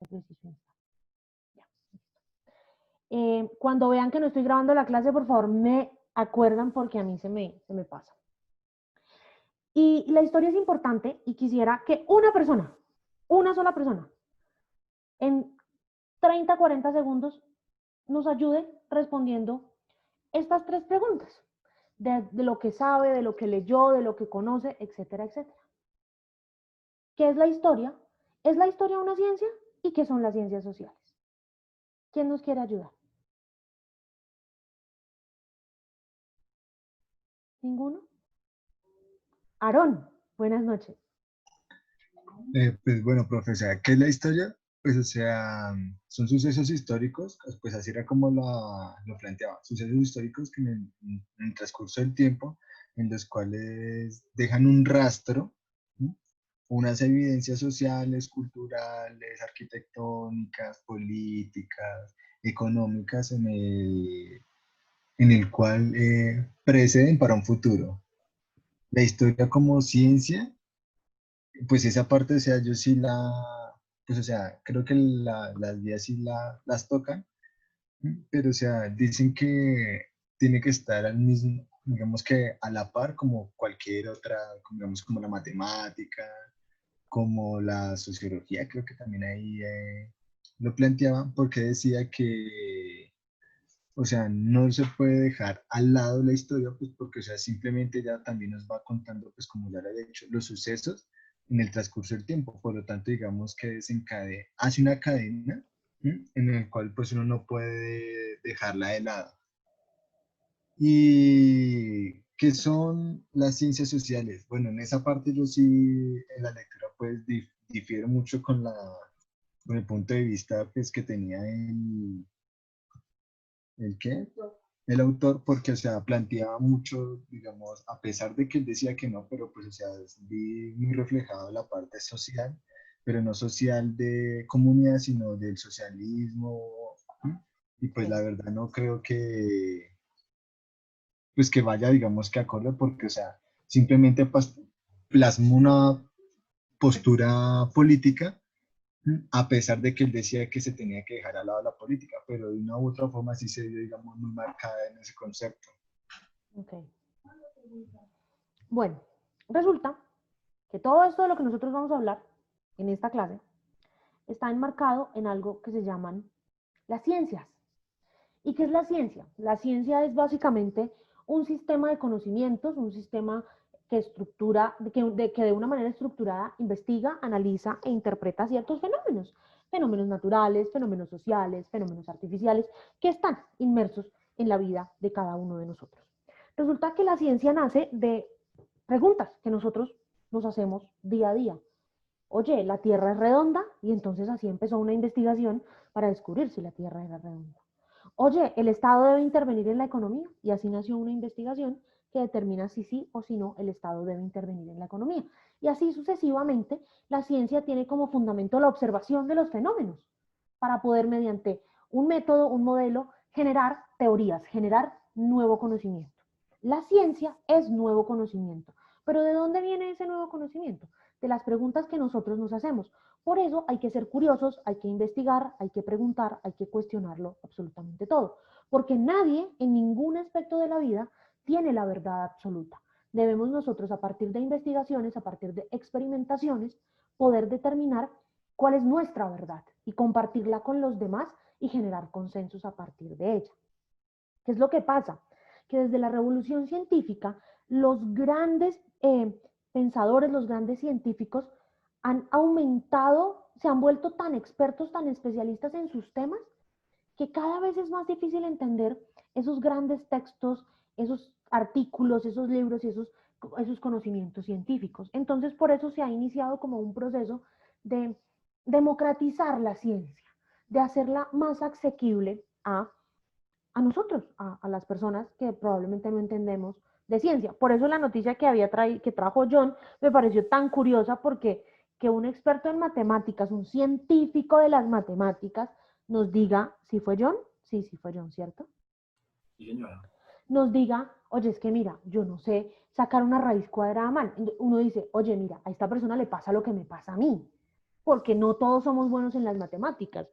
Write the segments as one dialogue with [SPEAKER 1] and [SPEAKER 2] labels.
[SPEAKER 1] preciso instante. Ya, cuando vean que no estoy grabando la clase, por favor, me acuerdan porque a mí se me pasa. Y la historia es importante y quisiera que una sola persona, en 30, 40 segundos, nos ayude respondiendo estas tres preguntas, de lo que sabe, de lo que leyó, de lo que conoce, etcétera, etcétera. ¿Qué es la historia? ¿Es la historia una ciencia? ¿Y qué son las ciencias sociales? ¿Quién nos quiere ayudar? ¿Ninguno? Aarón, buenas noches.
[SPEAKER 2] Pues bueno, profesora, ¿qué es la historia? Pues o sea, son sucesos históricos, pues así era como lo planteaba, sucesos históricos que en el transcurso del tiempo, en los cuales dejan un rastro, ¿sí? Unas evidencias sociales, culturales, arquitectónicas, políticas, económicas en el cual preceden para un futuro. La historia como ciencia, pues esa parte, o sea, yo sí pues o sea, creo que las vías sí las tocan, pero o sea, dicen que tiene que estar al mismo, digamos que a la par como cualquier otra, digamos como la matemática, como la sociología, creo que también ahí lo planteaba, porque decía que, o sea, no se puede dejar al lado la historia, pues porque, o sea, simplemente ya también nos va contando, pues como ya lo he dicho, los sucesos en el transcurso del tiempo. Por lo tanto, digamos que hace una cadena, ¿sí? En el cual pues uno no puede dejarla de lado. ¿Y qué son las ciencias sociales? Bueno, en esa parte yo sí, en la lectura pues difiero mucho con el punto de vista pues que tenía ¿el qué? El autor, porque, o sea, planteaba mucho, digamos, a pesar de que él decía que no, pero pues, o sea, vi muy reflejado la parte social, pero no social de comunidad, sino del socialismo, ¿sí? Y pues la
[SPEAKER 1] Sí.
[SPEAKER 2] verdad no creo pues que vaya, digamos, que acorde, porque, o sea, simplemente plasma una postura política, a pesar de que él decía que se tenía que dejar al lado la política, pero de una u otra forma sí se vio, digamos, muy marcada en ese concepto.
[SPEAKER 1] Okay. Bueno, resulta que todo esto de lo que nosotros vamos a hablar en esta clase está enmarcado en algo que se llaman las ciencias. ¿Y qué es la ciencia? La ciencia es básicamente un sistema de conocimientos, un sistema que estructura, que de una manera estructurada investiga, analiza e interpreta ciertos fenómenos, fenómenos naturales, fenómenos sociales, fenómenos artificiales, que están inmersos en la vida de cada uno de nosotros. Resulta que la ciencia nace de preguntas que nosotros nos hacemos día a día. Oye, ¿la Tierra es redonda? Y entonces así empezó una investigación para descubrir si la Tierra era redonda. Oye, ¿el Estado debe intervenir en la economía? Y así nació una investigación que determina si sí o si no el Estado debe intervenir en la economía. Y así sucesivamente, la ciencia tiene como fundamento la observación de los fenómenos para poder, mediante un método, un modelo, generar teorías, generar nuevo conocimiento. La ciencia es nuevo conocimiento. Pero ¿de dónde viene ese nuevo conocimiento? De las preguntas que nosotros nos hacemos. Por eso hay que ser curiosos, hay que investigar, hay que preguntar, hay que cuestionarlo absolutamente todo. Porque nadie en ningún aspecto de la vida tiene la verdad absoluta. Debemos nosotros, a partir de investigaciones, a partir de experimentaciones, poder determinar cuál es nuestra verdad y compartirla con los demás y generar consensos a partir de ella. ¿Qué es lo que pasa? Que desde la revolución científica, los grandes pensadores, los grandes científicos han aumentado, se han vuelto tan expertos, tan especialistas en sus temas, que cada vez es más difícil entender esos grandes textos, esos artículos, esos libros y esos conocimientos científicos. Entonces, por eso se ha iniciado como un proceso de democratizar la ciencia, de hacerla más asequible a nosotros, a las personas que probablemente no entendemos de ciencia. Por eso la noticia que trajo John me pareció tan curiosa porque que un experto en matemáticas, un científico de las matemáticas, nos diga si fue John, sí fue John, ¿cierto?
[SPEAKER 2] Sí, señora.
[SPEAKER 1] Nos diga, oye, es que mira, yo no sé sacar una raíz cuadrada mal. Uno dice, oye, mira, a esta persona le pasa lo que me pasa a mí. porque no todos somos buenos en las matemáticas.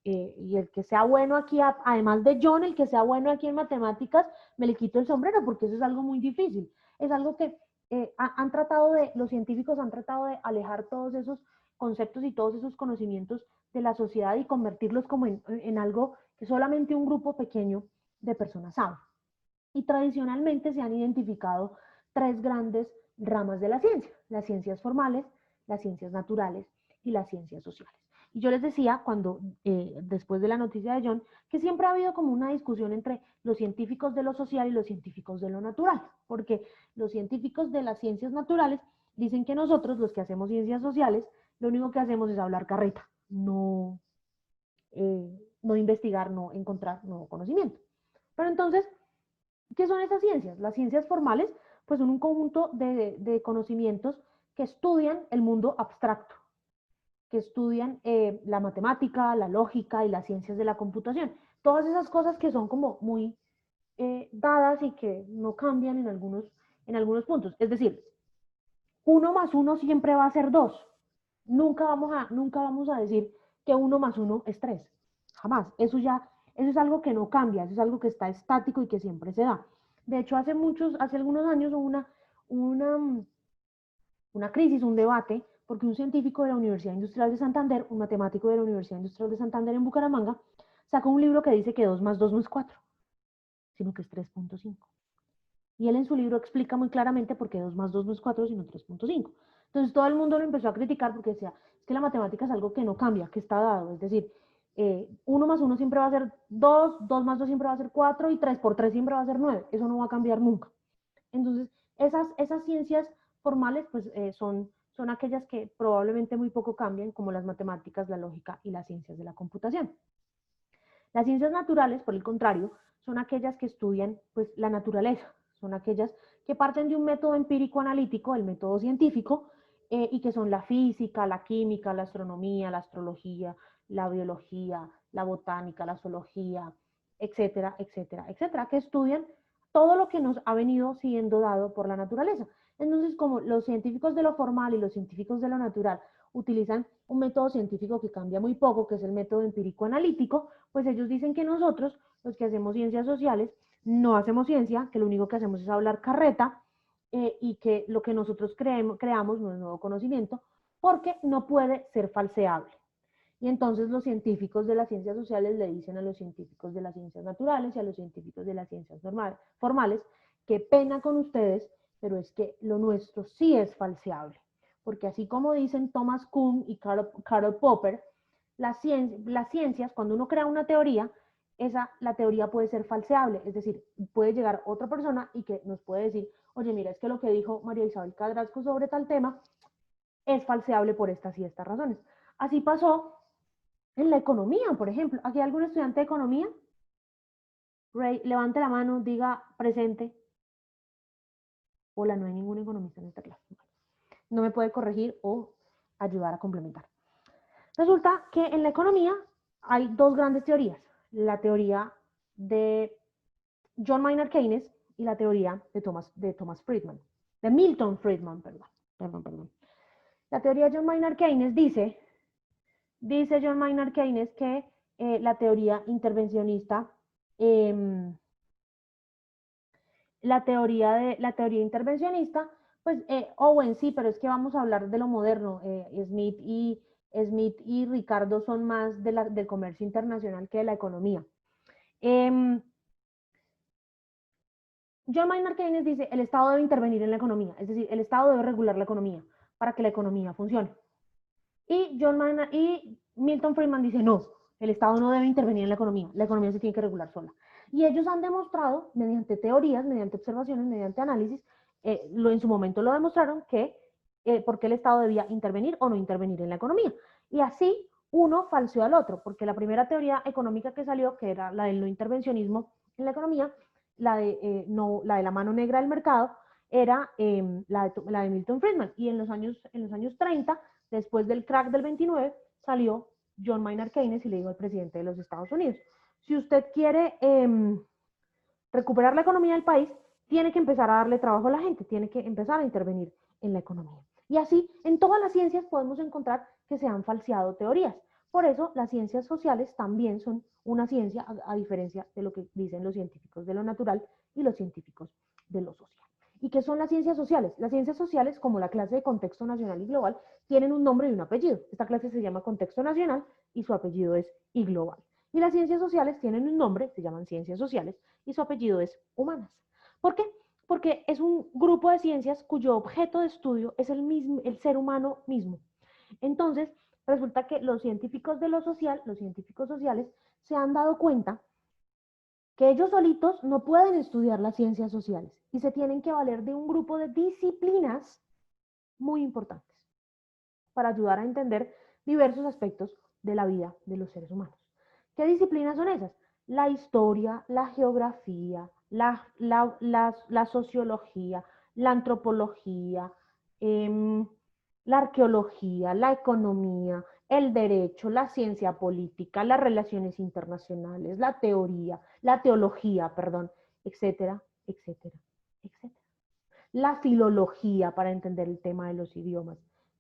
[SPEAKER 1] Y el que sea bueno aquí, además de John, el que sea bueno aquí en matemáticas, me le quito el sombrero, porque eso es algo muy difícil. Es algo que los científicos han tratado de alejar todos esos conceptos y todos esos conocimientos de la sociedad y convertirlos como en algo que solamente un grupo pequeño de personas sabe. Y tradicionalmente se han identificado tres grandes ramas de la ciencia: las ciencias formales, las ciencias naturales y las ciencias sociales. Y yo les decía, después de la noticia de John, que siempre ha habido como una discusión entre los científicos de lo social y los científicos de lo natural, porque los científicos de las ciencias naturales dicen que nosotros, los que hacemos ciencias sociales, lo único que hacemos es hablar carreta, no investigar, no encontrar nuevo conocimiento. Pero entonces, ¿qué son esas ciencias? Las ciencias formales, pues son un conjunto de conocimientos que estudian el mundo abstracto, que estudian la matemática, la lógica y las ciencias de la computación. Todas esas cosas que son como muy dadas y que no cambian en algunos puntos. Es decir, 1 más 1 siempre va a ser 2. Nunca vamos a decir que 1 más 1 es 3. Jamás. Eso es algo que no cambia, eso es algo que está estático y que siempre se da. De hecho, hace algunos años hubo una crisis, un debate, porque un científico de la Universidad Industrial de Santander, un matemático de la Universidad Industrial de Santander en Bucaramanga, sacó un libro que dice que 2 más 2 no es 4, sino que es 3.5. Y él en su libro explica muy claramente por qué 2 más 2 no es 4, sino 3.5. Entonces todo el mundo lo empezó a criticar porque decía, es que la matemática es algo que no cambia, que está dado. Es decir, 1 más 1 siempre va a ser 2, 2 más 2 siempre va a ser 4 y 3 por 3 siempre va a ser 9. Eso no va a cambiar nunca. Entonces, esas ciencias formales pues son aquellas que probablemente muy poco cambian, como las matemáticas, la lógica y las ciencias de la computación. Las ciencias naturales, por el contrario, son aquellas que estudian pues, la naturaleza, son aquellas que parten de un método empírico analítico, el método científico, y que son la física, la química, la astronomía, la astrología, la biología, la botánica, la zoología, etcétera, etcétera, etcétera, que estudian todo lo que nos ha venido siendo dado por la naturaleza. Entonces, como los científicos de lo formal y los científicos de lo natural utilizan un método científico que cambia muy poco, que es el método empírico analítico, pues ellos dicen que nosotros, los que hacemos ciencias sociales, no hacemos ciencia, que lo único que hacemos es hablar carreta, y que lo que nosotros creamos no es nuevo conocimiento, porque no puede ser falseable. Y entonces los científicos de las ciencias sociales le dicen a los científicos de las ciencias naturales y a los científicos de las ciencias formales, qué pena con ustedes, pero es que lo nuestro sí es falseable. Porque así como dicen Thomas Kuhn y Karl Popper, las ciencias, cuando uno crea una teoría, la teoría puede ser falseable, es decir, puede llegar otra persona y que nos puede decir, oye, mira, es que lo que dijo María Isabel Cadrasco sobre tal tema es falseable por estas y estas razones. Así pasó en la economía, por ejemplo. ¿Aquí hay algún estudiante de economía? Ray, levante la mano, diga presente. Hola, no hay ningún economista en esta clase. No me puede corregir o ayudar a complementar. Resulta que en la economía hay dos grandes teorías. La teoría de John Maynard Keynes y la teoría de Thomas Friedman. De Milton Friedman, perdón. La teoría de John Maynard Keynes dice John Maynard Keynes que la teoría intervencionista, la teoría intervencionista, pues, Owen sí, pero es que vamos a hablar de lo moderno. Smith y Ricardo son más del comercio internacional que de la economía. John Maynard Keynes dice, el Estado debe intervenir en la economía, es decir, el Estado debe regular la economía para que la economía funcione. Y Milton Friedman dice, no, el Estado no debe intervenir en la economía se tiene que regular sola. Y ellos han demostrado, mediante teorías, mediante observaciones, mediante análisis, en su momento lo demostraron, que por qué el Estado debía intervenir o no intervenir en la economía. Y así uno falseó al otro, porque la primera teoría económica que salió, que era la del no intervencionismo en la economía, la de la mano negra del mercado, era la de Milton Friedman. Y en los años 30, después del crack del 29, salió John Maynard Keynes y le dijo al presidente de los Estados Unidos, si usted quiere recuperar la economía del país, tiene que empezar a darle trabajo a la gente, tiene que empezar a intervenir en la economía. Y así, en todas las ciencias podemos encontrar que se han falseado teorías. Por eso las ciencias sociales también son una ciencia, a diferencia de lo que dicen los científicos de lo natural y los científicos de lo social. ¿Y qué son las ciencias sociales? Las ciencias sociales, como la clase de contexto nacional y global, tienen un nombre y un apellido. Esta clase se llama contexto nacional y su apellido es y global. Y las ciencias sociales tienen un nombre, se llaman ciencias sociales, y su apellido es humanas. ¿Por qué? Porque es un grupo de ciencias cuyo objeto de estudio es el ser humano mismo. Entonces, resulta que los científicos de lo social, los científicos sociales, se han dado cuenta que ellos solitos no pueden estudiar las ciencias sociales y se tienen que valer de un grupo de disciplinas muy importantes para ayudar a entender diversos aspectos de la vida de los seres humanos. ¿Qué disciplinas son esas? La historia, la geografía, la sociología, la antropología, la arqueología, la economía, el derecho, la ciencia política, las relaciones internacionales, la teología, perdón, etcétera, etcétera, etcétera. La filología para entender el tema de los idiomas,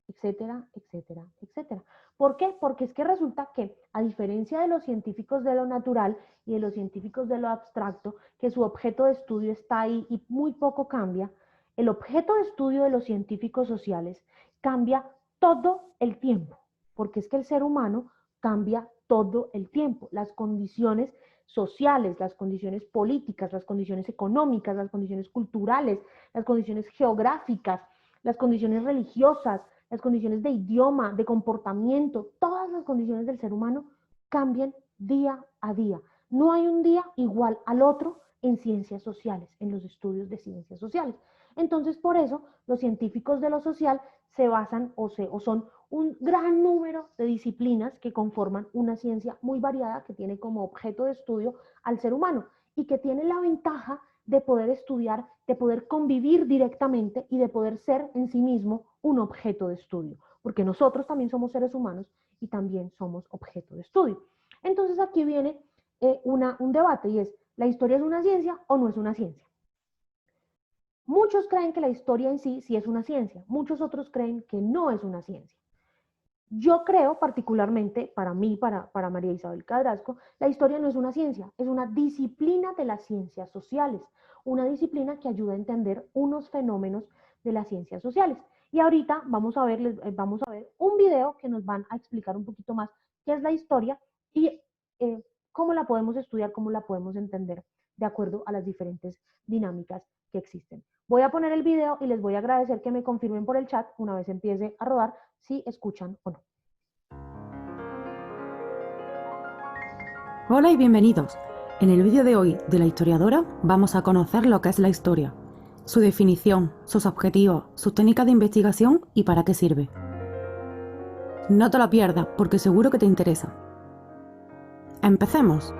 [SPEAKER 1] etcétera, etcétera, etcétera. ¿Por qué? Porque es que resulta que, a diferencia de los científicos de lo natural y de los científicos de lo abstracto, que su objeto de estudio está ahí y muy poco cambia, el objeto de estudio de los científicos sociales cambia todo el tiempo, porque es que el ser humano cambia todo el tiempo. Las condiciones sociales, las condiciones políticas, las condiciones económicas, las condiciones culturales, las condiciones geográficas, las condiciones religiosas, las condiciones de idioma, de comportamiento, todas las condiciones del ser humano cambian día a día. No hay un día igual al otro en ciencias sociales, en los estudios de ciencias sociales. Entonces, por eso, los científicos de lo social se basan o son un gran número de disciplinas que conforman una ciencia muy variada que tiene como objeto de estudio al ser humano y que tiene la ventaja de poder estudiar, de poder convivir directamente y de poder ser en sí mismo un objeto de estudio, porque nosotros también somos seres humanos y también somos objeto de estudio. Entonces aquí viene un debate y es, ¿la historia es una ciencia o no es una ciencia? Muchos creen que la historia en sí es una ciencia, muchos otros creen que no es una ciencia. Yo creo particularmente, para mí, para María Isabel Cadrasco, la historia no es una ciencia, es una disciplina de las ciencias sociales, una disciplina que ayuda a entender unos fenómenos de las ciencias sociales. Y ahorita vamos a ver un video que nos van a explicar un poquito más qué es la historia y cómo la podemos estudiar, cómo la podemos entender de acuerdo a las diferentes dinámicas que existen. Voy a poner el video y les voy a agradecer que me confirmen por el chat una vez empiece a rodar si escuchan o no.
[SPEAKER 3] Hola y bienvenidos. En el vídeo de hoy de La Historiadora vamos a conocer lo que es la historia, su definición, sus objetivos, sus técnicas de investigación y para qué sirve. No te lo pierdas porque seguro que te interesa. ¡Empecemos!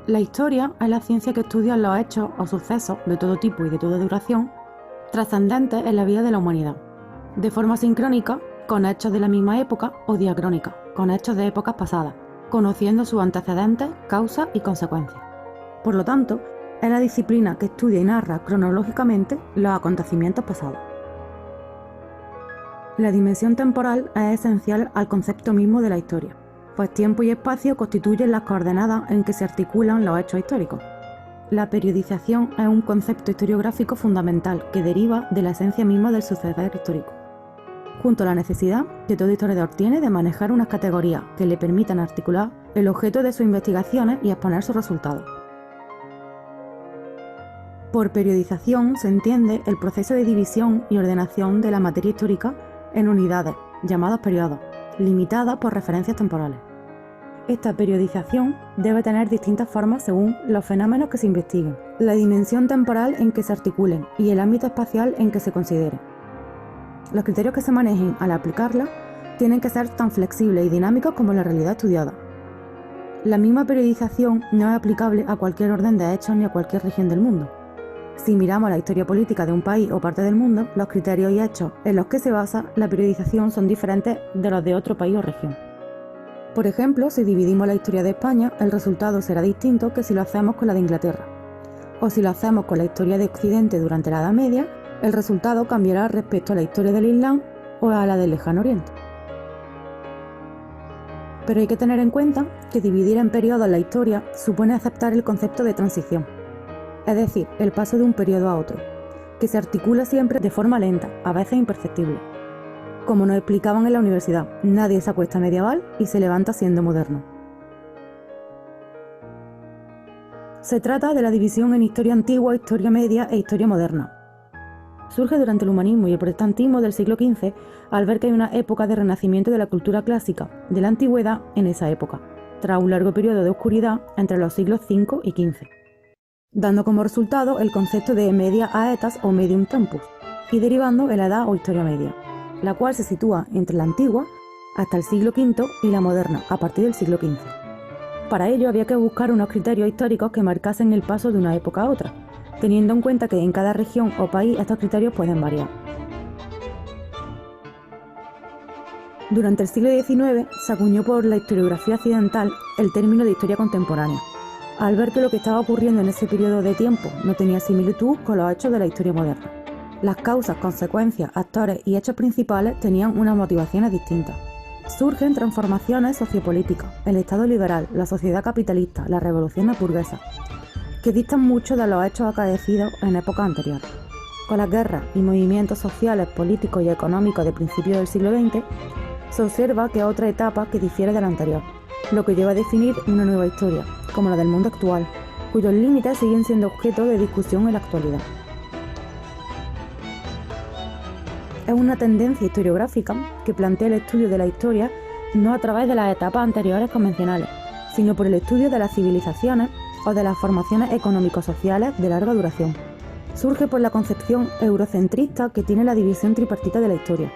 [SPEAKER 3] La historia es la ciencia que estudia los hechos o sucesos de todo tipo y de toda duración trascendentes en la vida de la humanidad, de forma sincrónica con hechos de la misma época o diacrónica, con hechos de épocas pasadas, conociendo sus antecedentes, causas y consecuencias. Por lo tanto, es la disciplina que estudia y narra cronológicamente los acontecimientos pasados. La dimensión temporal es esencial al concepto mismo de la historia, pues tiempo y espacio constituyen las coordenadas en que se articulan los hechos históricos. La periodización es un concepto historiográfico fundamental que deriva de la esencia misma del suceder histórico, junto a la necesidad que todo historiador tiene de manejar unas categorías que le permitan articular el objeto de sus investigaciones y exponer sus resultados. Por periodización se entiende el proceso de división y ordenación de la materia histórica en unidades, llamadas periodos, limitadas por referencias temporales. Esta periodización debe tener distintas formas según los fenómenos que se investiguen, la dimensión temporal en que se articulen y el ámbito espacial en que se consideren. Los criterios que se manejen al aplicarla tienen que ser tan flexibles y dinámicos como la realidad estudiada. La misma periodización no es aplicable a cualquier orden de hechos ni a cualquier región del mundo. Si miramos la historia política de un país o parte del mundo, los criterios y hechos en los que se basa la periodización son diferentes de los de otro país o región. Por ejemplo, si dividimos la historia de España, el resultado será distinto que si lo hacemos con la de Inglaterra. O si lo hacemos con la historia de Occidente durante la Edad Media, el resultado cambiará respecto a la historia del Islam o a la del Lejano Oriente. Pero hay que tener en cuenta que dividir en periodos la historia supone aceptar el concepto de transición, es decir, el paso de un periodo a otro, que se articula siempre de forma lenta, a veces imperceptible. Como nos explicaban en la universidad, nadie se acuesta medieval y se levanta siendo moderno. Se trata de la división en historia antigua, historia media e historia moderna. Surge durante el humanismo y el protestantismo del siglo XV al ver que hay una época de renacimiento de la cultura clásica de la antigüedad en esa época, tras un largo periodo de oscuridad entre los siglos V y XV, dando como resultado el concepto de media aetas o medium tempus, y derivando en la edad o historia media, la cual se sitúa entre la antigua hasta el siglo V y la moderna a partir del siglo XV. Para ello había que buscar unos criterios históricos que marcasen el paso de una época a otra, teniendo en cuenta que en cada región o país estos criterios pueden variar. Durante el siglo XIX se acuñó por la historiografía occidental el término de historia contemporánea, al ver que lo que estaba ocurriendo en ese periodo de tiempo no tenía similitud con los hechos de la historia moderna. Las causas, consecuencias, actores y hechos principales tenían unas motivaciones distintas. Surgen transformaciones sociopolíticas, el Estado liberal, la sociedad capitalista, las revoluciones burguesas, que distan mucho de los hechos acaecidos en épocas anteriores. Con las guerras y movimientos sociales, políticos y económicos de principios del siglo XX, se observa que es otra etapa que difiere de la anterior, lo que lleva a definir una nueva historia, como la del mundo actual, cuyos límites siguen siendo objeto de discusión en la actualidad. Es una tendencia historiográfica que plantea el estudio de la historia no a través de las etapas anteriores convencionales, sino por el estudio de las civilizaciones o de las formaciones económico-sociales de larga duración. Surge por la concepción eurocentrista que tiene la división tripartita de la historia,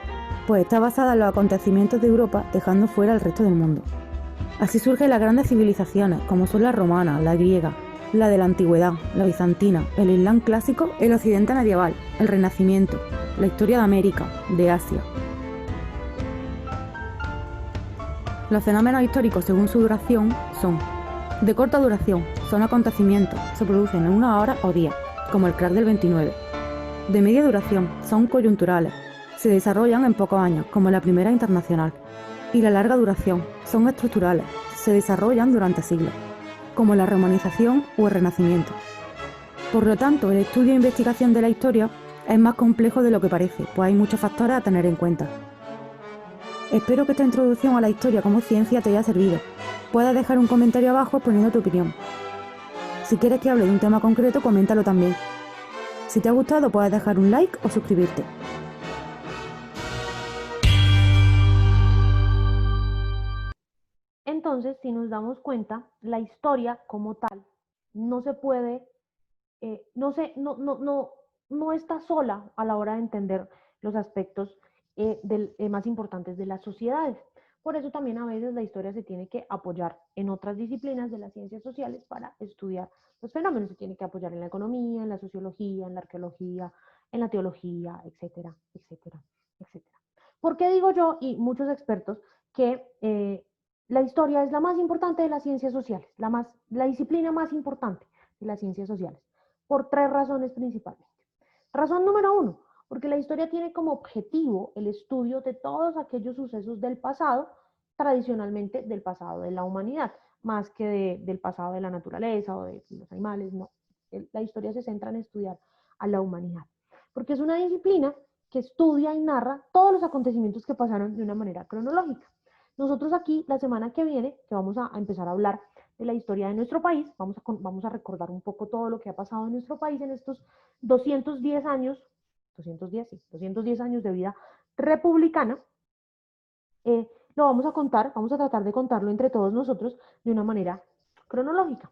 [SPEAKER 3] pues está basada en los acontecimientos de Europa dejando fuera el resto del mundo. Así surgen las grandes civilizaciones, como son la romana, la griega, la de la antigüedad, la bizantina, el Islam clásico, el occidente medieval, el Renacimiento, la historia de América, de Asia. Los fenómenos históricos según su duración son: de corta duración, son acontecimientos, se producen en una hora o día, como el crack del 29. De media duración, son coyunturales, se desarrollan en pocos años, como la Primera Internacional. Y la larga duración, son estructurales, se desarrollan durante siglos, como la romanización o el Renacimiento. Por lo tanto, el estudio e investigación de la historia es más complejo de lo que parece, pues hay muchos factores a tener en cuenta. Espero que esta introducción a la historia como ciencia te haya servido. Puedes dejar un comentario abajo poniendo tu opinión. Si quieres que hable de un tema concreto, coméntalo también. Si te ha gustado, puedes dejar un like o suscribirte.
[SPEAKER 1] Entonces, si nos damos cuenta, la historia como tal no se puede, no está sola a la hora de entender los aspectos más importantes de las sociedades. Por eso también a veces la historia se tiene que apoyar en otras disciplinas de las ciencias sociales para estudiar los fenómenos. Se tiene que apoyar en la economía, en la sociología, en la arqueología, en la teología, etcétera, etcétera, etcétera. ¿Por qué digo yo y muchos expertos que la historia es la más importante de las ciencias sociales, la disciplina más importante de las ciencias sociales? Por tres razones principalmente. Razón número uno, porque la historia tiene como objetivo el estudio de todos aquellos sucesos del pasado, tradicionalmente del pasado de la humanidad, más que del pasado de la naturaleza o de los animales, no. La historia se centra en estudiar a la humanidad, porque es una disciplina que estudia y narra todos los acontecimientos que pasaron de una manera cronológica. Nosotros aquí, la semana que viene, que vamos a empezar a hablar de la historia de nuestro país, vamos a recordar un poco todo lo que ha pasado en nuestro país en estos 210 años, 210 años de vida republicana. Lo vamos a contar, vamos a tratar de contarlo entre todos nosotros de una manera cronológica.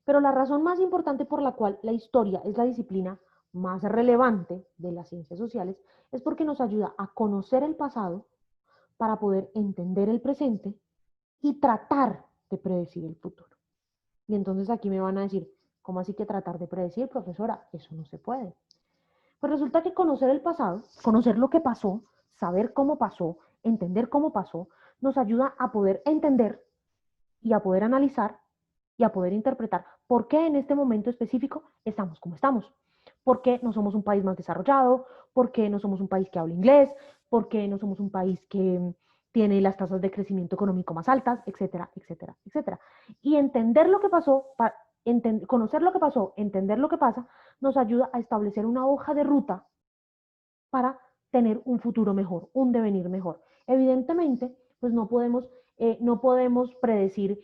[SPEAKER 1] Pero la razón más importante por la cual la historia es la disciplina más relevante de las ciencias sociales es porque nos ayuda a conocer el pasado para poder entender el presente y tratar de predecir el futuro. Y entonces aquí me van a decir, ¿cómo así que tratar de predecir, profesora? Eso no se puede. Pues resulta que conocer el pasado, conocer lo que pasó, saber cómo pasó, entender cómo pasó, nos ayuda a poder entender y a poder analizar y a poder interpretar por qué en este momento específico estamos como estamos. ¿Por qué no somos un país más desarrollado? ¿Por qué no somos un país que habla inglés? ¿Por qué no somos un país que tiene las tasas de crecimiento económico más altas? Etcétera, etcétera, etcétera. Y entender lo que pasó, conocer lo que pasó, entender lo que pasa, nos ayuda a establecer una hoja de ruta para tener un futuro mejor, un devenir mejor. Evidentemente, pues no podemos predecir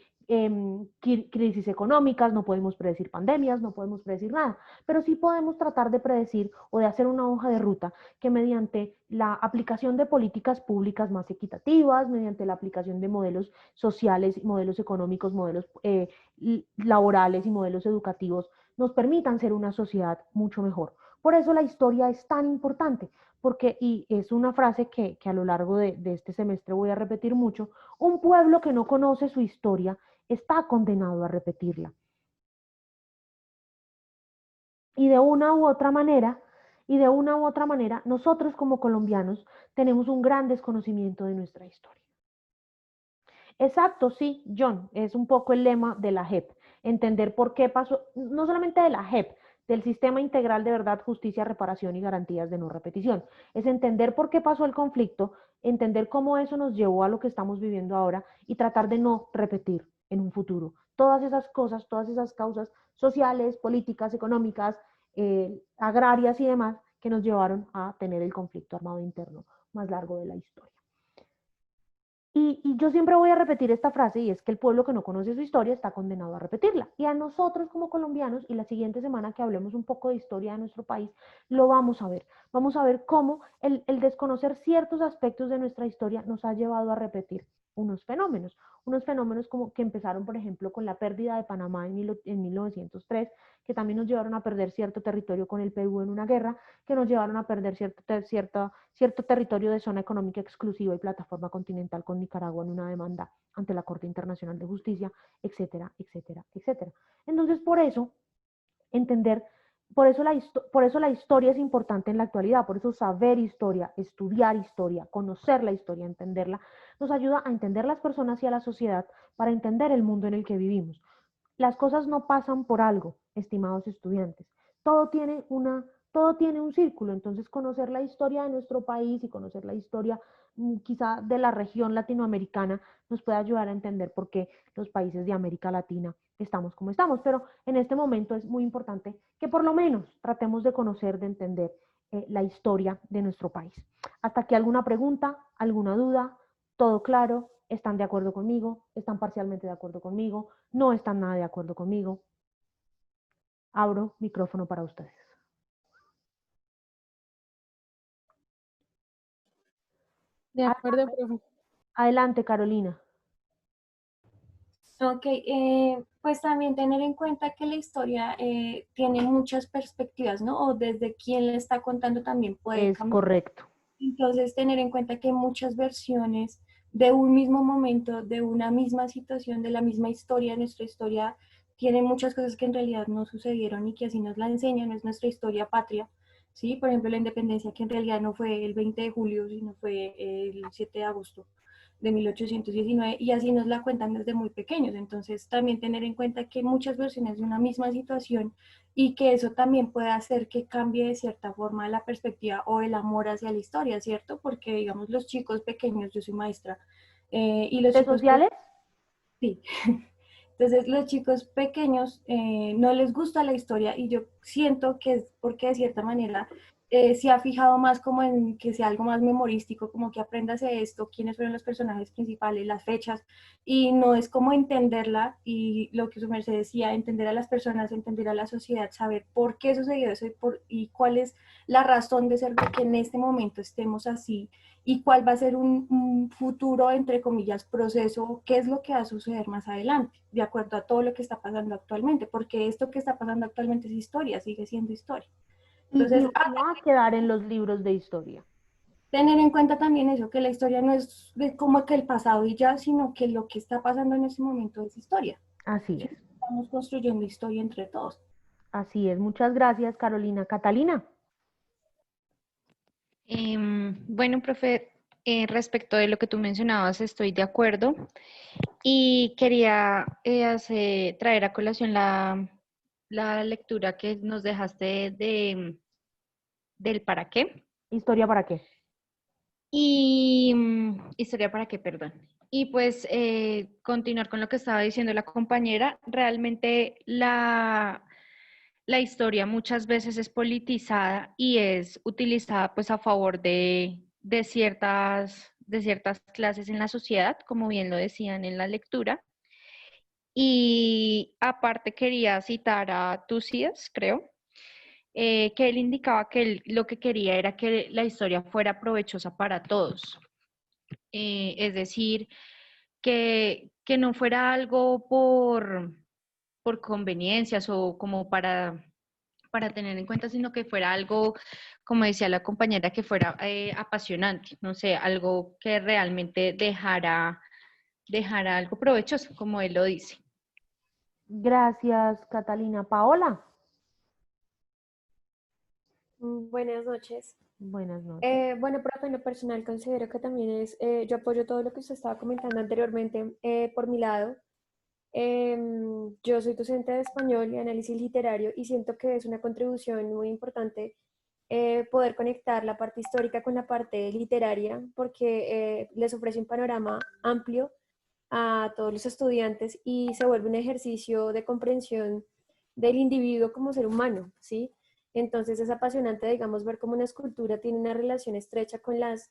[SPEAKER 1] crisis económicas, no podemos predecir pandemias, no podemos predecir nada, pero sí podemos tratar de predecir o de hacer una hoja de ruta que mediante la aplicación de políticas públicas más equitativas, mediante la aplicación de modelos sociales, modelos económicos, modelos laborales y modelos educativos, nos permitan ser una sociedad mucho mejor. Por eso la historia es tan importante, porque, y es una frase que a lo largo de este semestre voy a repetir mucho, un pueblo que no conoce su historia está condenado a repetirla. Y de una u otra manera, nosotros como colombianos tenemos un gran desconocimiento de nuestra historia. Exacto, sí, John, es un poco el lema de la JEP, entender por qué pasó, no solamente de la JEP, del Sistema Integral de Verdad, Justicia, Reparación y Garantías de No Repetición, es entender por qué pasó el conflicto, entender cómo eso nos llevó a lo que estamos viviendo ahora y tratar de no repetir en un futuro. Todas esas cosas, todas esas causas sociales, políticas, económicas, agrarias y demás que nos llevaron a tener el conflicto armado interno más largo de la historia. Y yo siempre voy a repetir esta frase y es que el pueblo que no conoce su historia está condenado a repetirla. Y a nosotros como colombianos, y la siguiente semana que hablemos un poco de historia de nuestro país, lo vamos a ver. Vamos a ver cómo el desconocer ciertos aspectos de nuestra historia nos ha llevado a repetir unos fenómenos como que empezaron, por ejemplo, con la pérdida de Panamá en 1903, que también nos llevaron a perder cierto territorio con el Perú en una guerra, que nos llevaron a perder cierto territorio de zona económica exclusiva y plataforma continental con Nicaragua en una demanda ante la Corte Internacional de Justicia, etcétera, etcétera, etcétera. Entonces, por eso, entender, por eso la historia es importante en la actualidad, por eso saber historia, estudiar historia, conocer la historia, entenderla, nos ayuda a entender las personas y a la sociedad para entender el mundo en el que vivimos. Las cosas no pasan por algo, estimados estudiantes. Todo tiene un círculo, entonces conocer la historia de nuestro país y conocer la historia quizá de la región latinoamericana nos puede ayudar a entender por qué los países de América Latina estamos como estamos, pero en este momento es muy importante que por lo menos tratemos de conocer, de entender la historia de nuestro país. Hasta aquí alguna pregunta, alguna duda, todo claro, están de acuerdo conmigo, están parcialmente de acuerdo conmigo, no están nada de acuerdo conmigo. Abro micrófono para ustedes.
[SPEAKER 4] De acuerdo, profe.
[SPEAKER 1] Adelante, Carolina.
[SPEAKER 4] Ok, pues también tener en cuenta que la historia tiene muchas perspectivas, ¿no? O desde quién le está contando también puede cambiar.
[SPEAKER 1] Correcto.
[SPEAKER 4] Entonces, tener en cuenta que hay muchas versiones de un mismo momento, de una misma situación, de la misma historia. Nuestra historia tiene muchas cosas que en realidad no sucedieron y que así nos la enseñan, es nuestra historia patria. ¿Sí? Por ejemplo, la independencia, que en realidad no fue el 20 de julio, sino fue el 7 de agosto de 1819, y así nos la cuentan desde muy pequeños. Entonces, también tener en cuenta que hay muchas versiones de una misma situación y que eso también puede hacer que cambie de cierta forma la perspectiva o el amor hacia la historia, ¿cierto? Porque, digamos, los chicos pequeños, yo soy maestra, y los
[SPEAKER 1] ¿De
[SPEAKER 4] chicos
[SPEAKER 1] sociales?
[SPEAKER 4] sí. Entonces, los chicos pequeños no les gusta la historia y yo siento que es porque de cierta manera se ha fijado más como en que sea algo más memorístico, como que aprendas esto, quiénes fueron los personajes principales, las fechas, y no es como entenderla y lo que su merced decía, entender a las personas, entender a la sociedad, saber por qué sucedió eso y cuál es la razón de ser de que en este momento estemos así y cuál va a ser un futuro, entre comillas, proceso, qué es lo que va a suceder más adelante, de acuerdo a todo lo que está pasando actualmente, porque esto que está pasando actualmente es historia, sigue siendo historia. Entonces,
[SPEAKER 1] y va a quedar en los libros de historia.
[SPEAKER 4] Tener en cuenta también eso, que la historia no es de como que el pasado y ya, sino que lo que está pasando en este momento es historia.
[SPEAKER 1] Así es.
[SPEAKER 4] Estamos construyendo historia entre todos.
[SPEAKER 1] Así es. Muchas gracias, Carolina. Catalina.
[SPEAKER 5] Bueno, profe, Respecto de lo que tú mencionabas, estoy de acuerdo y quería traer a colación la lectura que nos dejaste del para qué.
[SPEAKER 1] ¿Historia para qué?
[SPEAKER 5] Y historia para qué, perdón. Y pues continuar con lo que estaba diciendo la compañera, realmente la historia muchas veces es politizada y es utilizada pues a favor de ciertas clases en la sociedad, como bien lo decían en la lectura. Y aparte quería citar a Tucídides, creo, que él indicaba que él lo que quería era que la historia fuera provechosa para todos. Es decir, que no fuera algo por conveniencias o como para tener en cuenta, sino que fuera algo, como decía la compañera, que fuera apasionante, no sé, algo que realmente dejara algo provechoso, como él lo dice.
[SPEAKER 1] Gracias, Catalina. Paola.
[SPEAKER 6] Buenas noches.
[SPEAKER 1] Buenas noches.
[SPEAKER 6] Bueno, profe, en lo personal considero que también yo apoyo todo lo que usted estaba comentando anteriormente por mi lado. Yo soy docente de español y análisis literario y siento que es una contribución muy importante poder conectar la parte histórica con la parte literaria porque les ofrece un panorama amplio a todos los estudiantes y se vuelve un ejercicio de comprensión del individuo como ser humano, ¿sí? Entonces es apasionante, digamos, ver cómo una escultura tiene una relación estrecha con las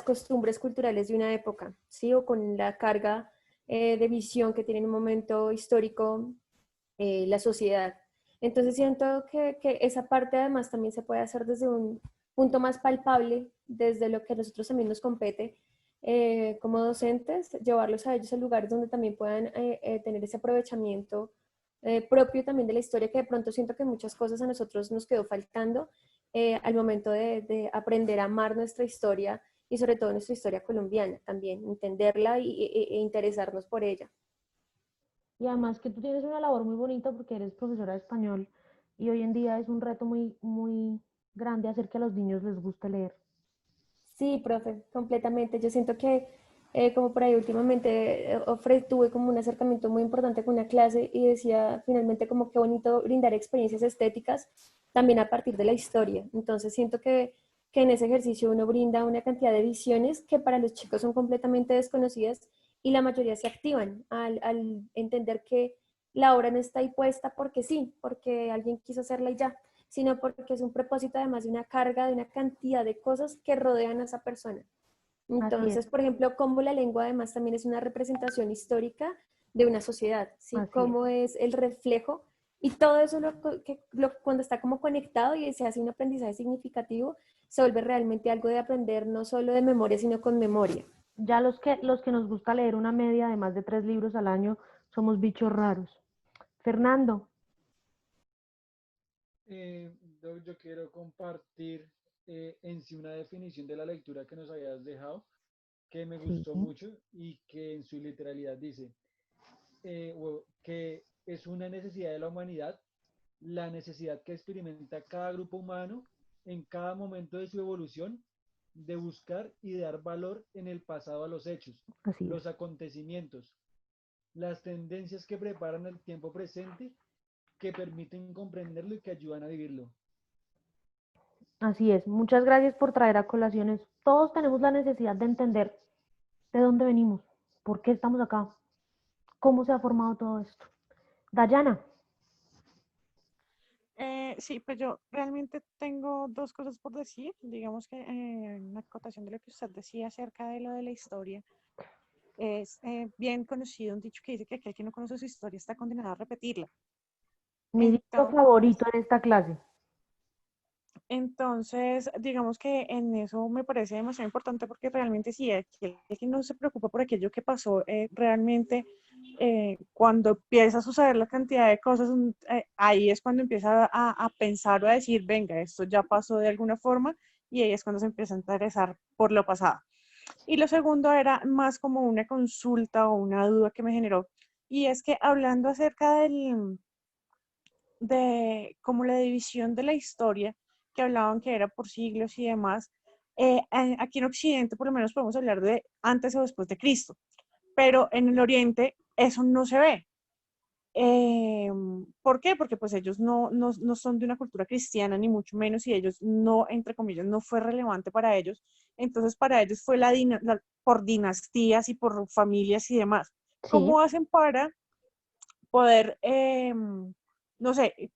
[SPEAKER 6] costumbres culturales de una época, ¿sí? O con la carga de visión que tiene en un momento histórico la sociedad. Entonces siento que esa parte además también se puede hacer desde un punto más palpable, desde lo que a nosotros también nos compete como docentes, llevarlos a ellos a lugares donde también puedan tener ese aprovechamiento propio también de la historia, que de pronto siento que muchas cosas a nosotros nos quedó faltando al momento de aprender a amar nuestra historia y sobre todo nuestra historia colombiana también, entenderla e interesarnos por ella.
[SPEAKER 1] Y además que tú tienes una labor muy bonita porque eres profesora de español y hoy en día es un reto muy, muy grande hacer que a los niños les guste leer.
[SPEAKER 6] Sí, profe, completamente. Yo siento que como por ahí últimamente tuve como un acercamiento muy importante con una clase y decía finalmente como qué bonito brindar experiencias estéticas también a partir de la historia. Entonces siento que en ese ejercicio uno brinda una cantidad de visiones que para los chicos son completamente desconocidas y la mayoría se activan al entender que la obra no está ahí puesta porque sí, porque alguien quiso hacerla y ya, sino porque es un propósito además de una carga, de una cantidad de cosas que rodean a esa persona.
[SPEAKER 1] Así es,
[SPEAKER 6] Entonces, por ejemplo, cómo la lengua además también es una representación histórica de una sociedad, ¿sí?
[SPEAKER 1] así es.
[SPEAKER 6] Cómo es el reflejo y todo eso cuando está como conectado y se hace un aprendizaje significativo, se vuelve realmente algo de aprender no solo de memoria, sino con memoria.
[SPEAKER 1] Ya los que nos gusta leer una media de más de 3 libros al año somos bichos raros. Fernando,
[SPEAKER 7] Yo quiero compartir en sí una definición de la lectura que nos habías dejado, que me
[SPEAKER 1] sí,
[SPEAKER 7] gustó mucho y que en su literalidad dice que es una necesidad de la humanidad, la necesidad que experimenta cada grupo humano en cada momento de su evolución de buscar y de dar valor en el pasado a los hechos,
[SPEAKER 1] así es.
[SPEAKER 7] los acontecimientos, las tendencias que preparan el tiempo presente, que permiten comprenderlo y que ayudan a vivirlo.
[SPEAKER 1] Así es. Muchas gracias por traer a colaciones. Todos tenemos la necesidad de entender de dónde venimos, por qué estamos acá, cómo se ha formado todo esto. Dayana,
[SPEAKER 3] Sí, pues yo realmente tengo dos cosas por decir. Digamos que una acotación de lo que usted decía acerca de lo de la historia. Es bien conocido un dicho que dice que aquel que no conoce su historia está condenado a repetirla.
[SPEAKER 1] mi libro
[SPEAKER 3] Entonces,
[SPEAKER 1] favorito en esta clase.
[SPEAKER 3] entonces, digamos que en eso me parece demasiado importante porque realmente si aquel que no se preocupa por aquello que pasó, realmente cuando empieza a suceder la cantidad de cosas, ahí es cuando empieza a pensar o a decir, venga, esto ya pasó de alguna forma y ahí es cuando se empieza a interesar por lo pasado. Y lo segundo era más como una consulta o una duda que me generó y es que hablando acerca de como la división de la historia, que hablaban que era por siglos y demás,
[SPEAKER 8] aquí en Occidente por lo menos podemos hablar de antes o después de Cristo, pero en el Oriente eso no se ve. ¿Por qué? Porque pues ellos no son de una cultura cristiana, ni mucho menos, y ellos no, entre comillas, no fue relevante para ellos. Entonces para ellos fue por dinastías y por familias y demás.
[SPEAKER 1] Sí.
[SPEAKER 8] ¿Cómo hacen para poder, no sé,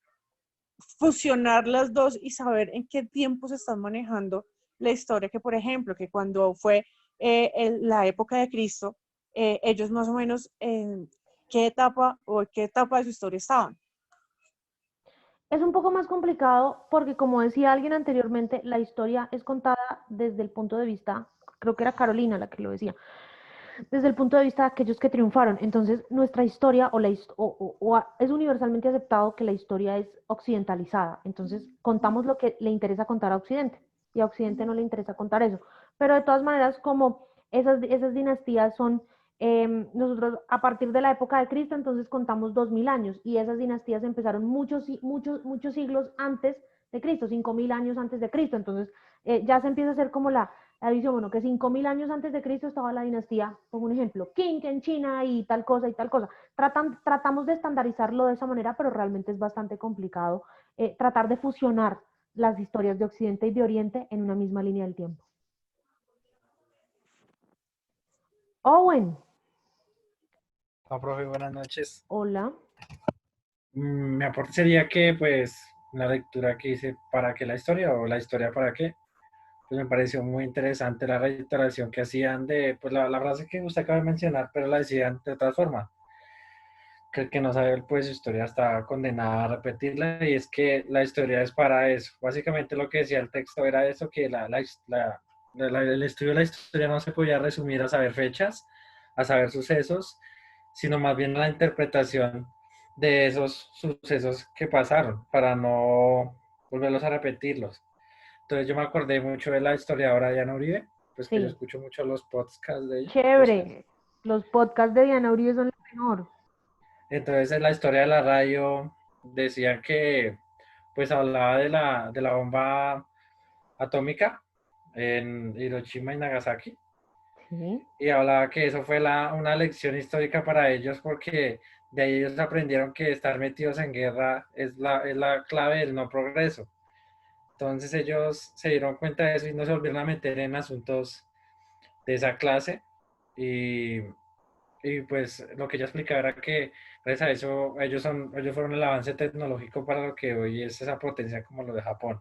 [SPEAKER 8] fusionar las dos y saber en qué tiempo se están manejando la historia? Que por ejemplo, que cuando fue la época de Cristo, ellos más o menos en qué etapa de su historia estaban.
[SPEAKER 1] Es un poco más complicado porque, como decía alguien anteriormente, la historia es contada desde el punto de vista, creo que era Carolina la que lo decía, desde el punto de vista de aquellos que triunfaron. Entonces, nuestra historia es universalmente aceptado que la historia es occidentalizada. Entonces, contamos lo que le interesa contar a Occidente y a Occidente no le interesa contar eso. Pero de todas maneras, como esas dinastías son, nosotros a partir de la época de Cristo, entonces contamos 2000 años y esas dinastías empezaron muchos siglos antes de Cristo, 5000 años antes de Cristo. Entonces, ya se empieza a hacer como la visión, bueno, que 5000 años antes de Cristo estaba la dinastía, pongo un ejemplo, Qing en China y tal cosa y tal cosa. Tratamos de estandarizarlo de esa manera, pero realmente es bastante complicado tratar de fusionar las historias de Occidente y de Oriente en una misma línea del tiempo. Owen.
[SPEAKER 9] Hola, profe, buenas noches.
[SPEAKER 1] Hola.
[SPEAKER 9] Mi aporte sería que, pues, la lectura que hice, ¿para qué la historia? O la historia, ¿para qué? Pues me pareció muy interesante la reiteración que hacían de, pues, la frase que usted acaba de mencionar, pero la decían de otra forma. Que el que no sabe, pues, su historia está condenada a repetirla, y es que la historia es para eso. Básicamente lo que decía el texto era eso, que el estudio de la historia no se podía resumir a saber fechas, a saber sucesos, sino más bien a la interpretación de esos sucesos que pasaron, para no volverlos a repetirlos. Entonces yo me acordé mucho de la historiadora Diana Uribe, pues que yo
[SPEAKER 1] Sí.
[SPEAKER 9] escucho mucho los podcasts de ella.
[SPEAKER 1] Chévere. Los podcasts de Diana Uribe son lo mejor.
[SPEAKER 9] Entonces en la historia de la radio decían que pues hablaba de la bomba atómica en Hiroshima y Nagasaki,
[SPEAKER 1] Sí.
[SPEAKER 9] y hablaba que eso fue una lección histórica para ellos, porque de ahí ellos aprendieron que estar metidos en guerra es la clave del no progreso. Entonces ellos se dieron cuenta de eso y no se volvieron a meter en asuntos de esa clase, y, y pues lo que ella explicaba era que gracias a eso ellos fueron el avance tecnológico para lo que hoy es esa potencia como lo de Japón.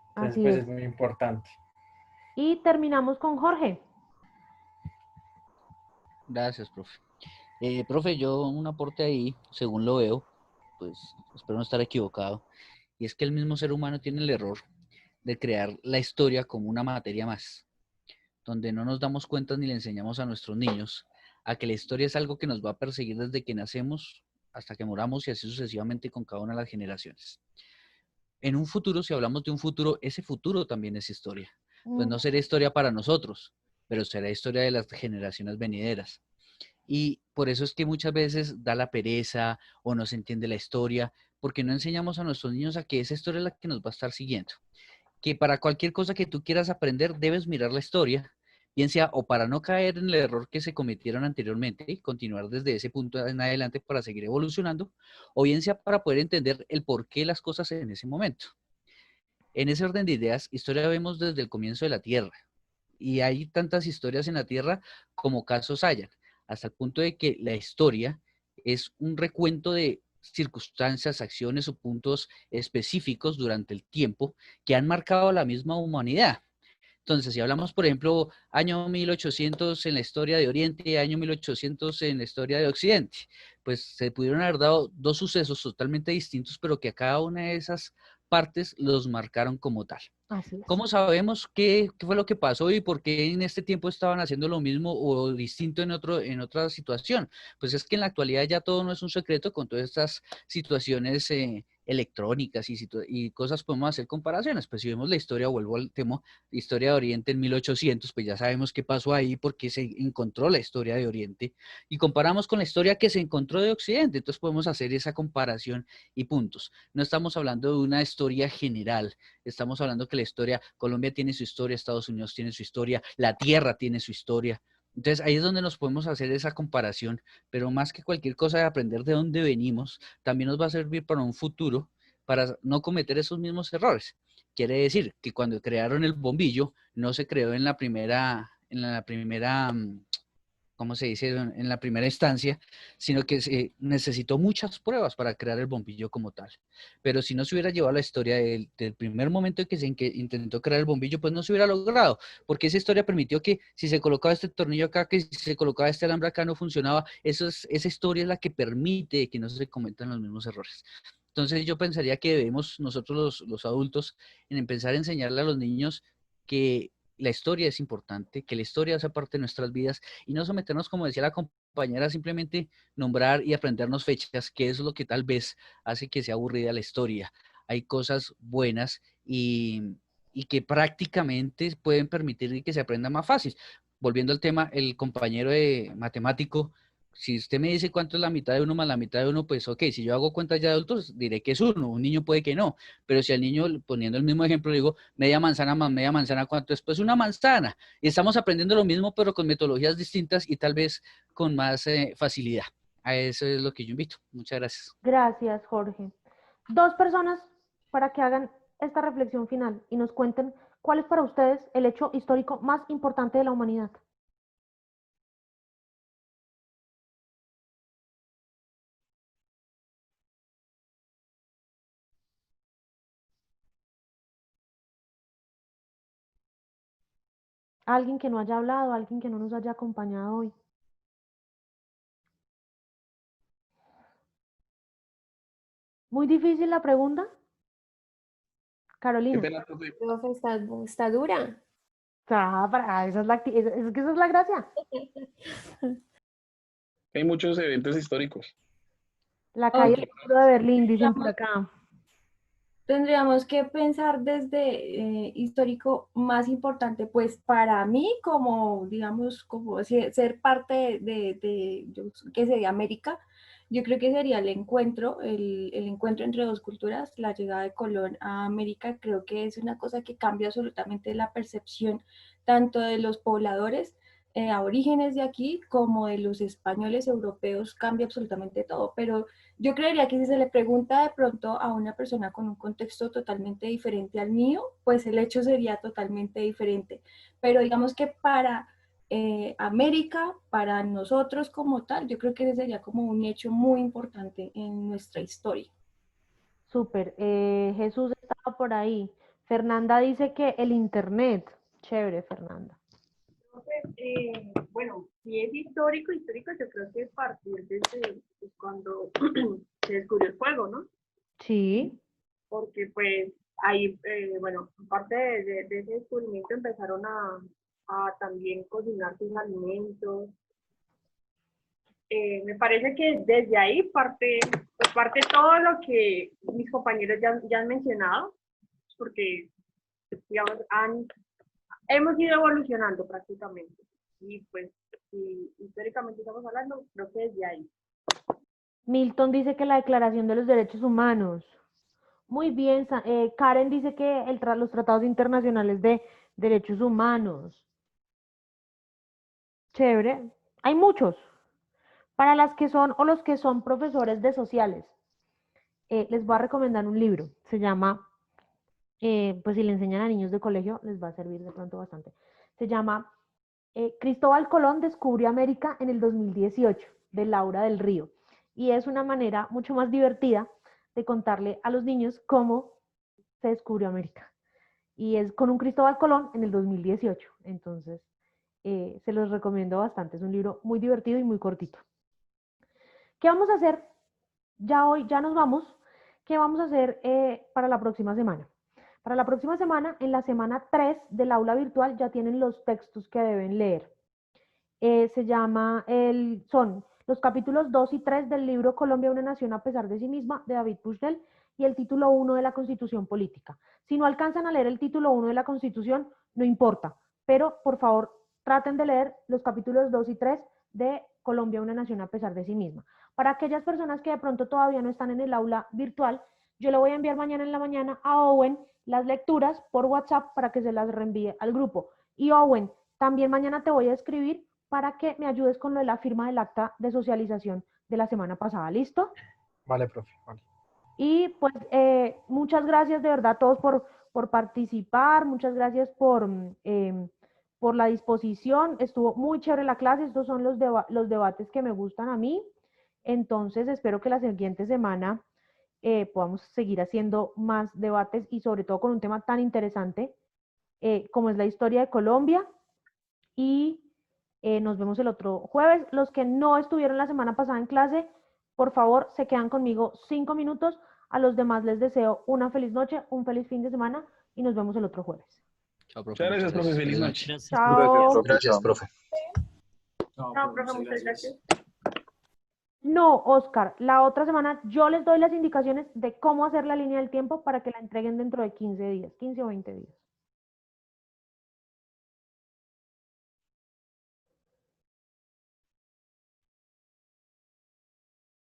[SPEAKER 9] Entonces
[SPEAKER 1] Así
[SPEAKER 9] pues
[SPEAKER 1] es.
[SPEAKER 9] es muy importante.
[SPEAKER 1] Y terminamos con Jorge.
[SPEAKER 10] Gracias, profe. Profe, yo un aporte ahí, según lo veo, pues espero no estar equivocado, y es que el mismo ser humano tiene el error de crear la historia como una materia más, donde no nos damos cuenta ni le enseñamos a nuestros niños a que la historia es algo que nos va a perseguir desde que nacemos hasta que moramos y así sucesivamente con cada una de las generaciones. En un futuro, si hablamos de un futuro, ese futuro también es historia. Pues no será historia para nosotros, pero será historia de las generaciones venideras. Y por eso es que muchas veces da la pereza o no se entiende la historia, porque no enseñamos a nuestros niños a que esa historia es la que nos va a estar siguiendo. Que para cualquier cosa que tú quieras aprender, debes mirar la historia, bien sea o para no caer en el error que se cometieron anteriormente y continuar desde ese punto en adelante para seguir evolucionando, o bien sea para poder entender el porqué de las cosas en ese momento. En ese orden de ideas, historia vemos desde el comienzo de la Tierra, y hay tantas historias en la Tierra como casos hayan, hasta el punto de que la historia es un recuento de circunstancias, acciones o puntos específicos durante el tiempo que han marcado a la misma humanidad. Entonces, si hablamos, por ejemplo, año 1800 en la historia de Oriente y año 1800 en la historia de Occidente, pues se pudieron haber dado dos sucesos totalmente distintos, pero que a cada una de esas partes los marcaron como tal.
[SPEAKER 1] Así es.
[SPEAKER 10] ¿Cómo sabemos qué fue lo que pasó y por qué en este tiempo estaban haciendo lo mismo o distinto en otra situación? Pues es que en la actualidad ya todo no es un secreto con todas estas situaciones electrónicas y cosas podemos hacer comparaciones. Pues si vemos la historia, vuelvo al tema, historia de Oriente en 1800, pues ya sabemos qué pasó ahí porque se encontró la historia de Oriente y comparamos con la historia que se encontró de Occidente. Entonces podemos hacer esa comparación y puntos. No estamos hablando de una historia general, estamos hablando que la historia, Colombia tiene su historia, Estados Unidos tiene su historia, la Tierra tiene su historia. Entonces ahí es donde nos podemos hacer esa comparación, pero más que cualquier cosa de aprender de dónde venimos, también nos va a servir para un futuro, para no cometer esos mismos errores. Quiere decir que cuando crearon el bombillo, no se creó en la primera, ¿cómo se dice? En la primera instancia, sino que se necesitó muchas pruebas para crear el bombillo como tal. Pero si no se hubiera llevado la historia del primer momento en que se intentó crear el bombillo, pues no se hubiera logrado, porque esa historia permitió que si se colocaba este tornillo acá, que si se colocaba este alambre acá no funcionaba. Esa historia es la que permite que no se cometan los mismos errores. Entonces yo pensaría que debemos nosotros los adultos en empezar a enseñarle a los niños que la historia es importante, que la historia hace parte de nuestras vidas y no someternos, como decía la compañera, simplemente nombrar y aprendernos fechas, que es lo que tal vez hace que sea aburrida la historia. Hay cosas buenas y que prácticamente pueden permitir que se aprenda más fácil. Volviendo al tema, el compañero de matemático, si usted me dice cuánto es la mitad de uno más la mitad de uno, pues ok, si yo hago cuentas ya de adultos, diré que es uno, un niño puede que no, pero si al niño, poniendo el mismo ejemplo, le digo media manzana más media manzana, ¿cuánto es? Pues una manzana, y estamos aprendiendo lo mismo, pero con metodologías distintas y tal vez con más facilidad. A eso es lo que yo invito. Muchas gracias.
[SPEAKER 1] Gracias, Jorge. 2 personas para que hagan esta reflexión final y nos cuenten cuál es para ustedes el hecho histórico más importante de la humanidad. Alguien que no haya hablado, alguien que no nos haya acompañado hoy. Muy difícil la pregunta. Carolina.
[SPEAKER 6] Profe, está dura.
[SPEAKER 1] Esa es que esa es la gracia.
[SPEAKER 11] Hay muchos eventos históricos.
[SPEAKER 1] La caída
[SPEAKER 4] Ok.
[SPEAKER 1] del muro de Berlín, dicen por acá.
[SPEAKER 4] Tendríamos que pensar desde histórico más importante, pues para mí como, digamos, como ser parte que sería América, yo creo que sería el encuentro entre dos culturas, la llegada de Colón a América, creo que es una cosa que cambia absolutamente la percepción tanto de los pobladores aborígenes de aquí como de los españoles europeos, cambia absolutamente todo, pero yo creería que si se le pregunta de pronto a una persona con un contexto totalmente diferente al mío, pues el hecho sería totalmente diferente. Pero digamos que para América, para nosotros como tal, yo creo que ese sería como un hecho muy importante en nuestra historia.
[SPEAKER 1] Súper. Jesús estaba por ahí. Fernanda dice que el internet. Chévere, Fernanda.
[SPEAKER 12] Bueno, si es histórico, yo creo que a partir desde cuando se descubrió el fuego, ¿no?
[SPEAKER 1] Sí.
[SPEAKER 12] Porque pues ahí, bueno, aparte de ese descubrimiento empezaron a también cocinar sus alimentos. Me parece que desde ahí parte todo lo que mis compañeros ya han mencionado, porque, digamos, hemos ido evolucionando prácticamente. Y pues, si históricamente estamos hablando, creo que desde ahí.
[SPEAKER 1] Milton dice que la Declaración de los Derechos Humanos. Muy bien. Karen dice que los tratados internacionales de derechos humanos. Chévere. Hay muchos. Para las que son o los que son profesores de sociales, les voy a recomendar un libro. Se llama, pues si le enseñan a niños de colegio, les va a servir de pronto bastante. Se llama Cristóbal Colón descubrió América en el 2018, de Laura del Río. Y es una manera mucho más divertida de contarle a los niños cómo se descubrió América. Y es con un Cristóbal Colón en el 2018. Entonces, se los recomiendo bastante. Es un libro muy divertido y muy cortito. ¿Qué vamos a hacer? Ya nos vamos. ¿Qué vamos a hacer para la próxima semana? Para la próxima semana, en la semana 3 del aula virtual, ya tienen los textos que deben leer. Son los capítulos 2 y 3 del libro Colombia, una nación a pesar de sí misma, de David Pushdell, y el título 1 de la Constitución Política. Si no alcanzan a leer el título 1 de la Constitución, no importa, pero por favor traten de leer los capítulos 2 y 3 de Colombia, una nación a pesar de sí misma. Para aquellas personas que de pronto todavía no están en el aula virtual, yo le voy a enviar mañana en la mañana a Owen las lecturas por WhatsApp para que se las reenvíe al grupo. Y Owen, también mañana te voy a escribir para que me ayudes con lo de la firma del acta de socialización de la semana pasada. ¿Listo?
[SPEAKER 9] Vale, profe, vale.
[SPEAKER 1] Y pues muchas gracias de verdad a todos por participar, muchas gracias por la disposición. Estuvo muy chévere la clase, estos son los debates que me gustan a mí. Entonces espero que la siguiente semana podamos seguir haciendo más debates y sobre todo con un tema tan interesante como es la historia de Colombia. Y nos vemos el otro jueves. Los que no estuvieron la semana pasada en clase, por favor, se quedan conmigo 5 minutos. A los demás les deseo una feliz noche, un feliz fin de semana y nos vemos el otro jueves.
[SPEAKER 10] Chao, profe.
[SPEAKER 11] Muchas gracias, profe. Feliz noche.
[SPEAKER 1] Chao.
[SPEAKER 2] Gracias, profe.
[SPEAKER 12] No, profe, muchas gracias.
[SPEAKER 1] No, Oscar, la otra semana yo les doy las indicaciones de cómo hacer la línea del tiempo para que la entreguen dentro de 15 días, 15 o 20 días.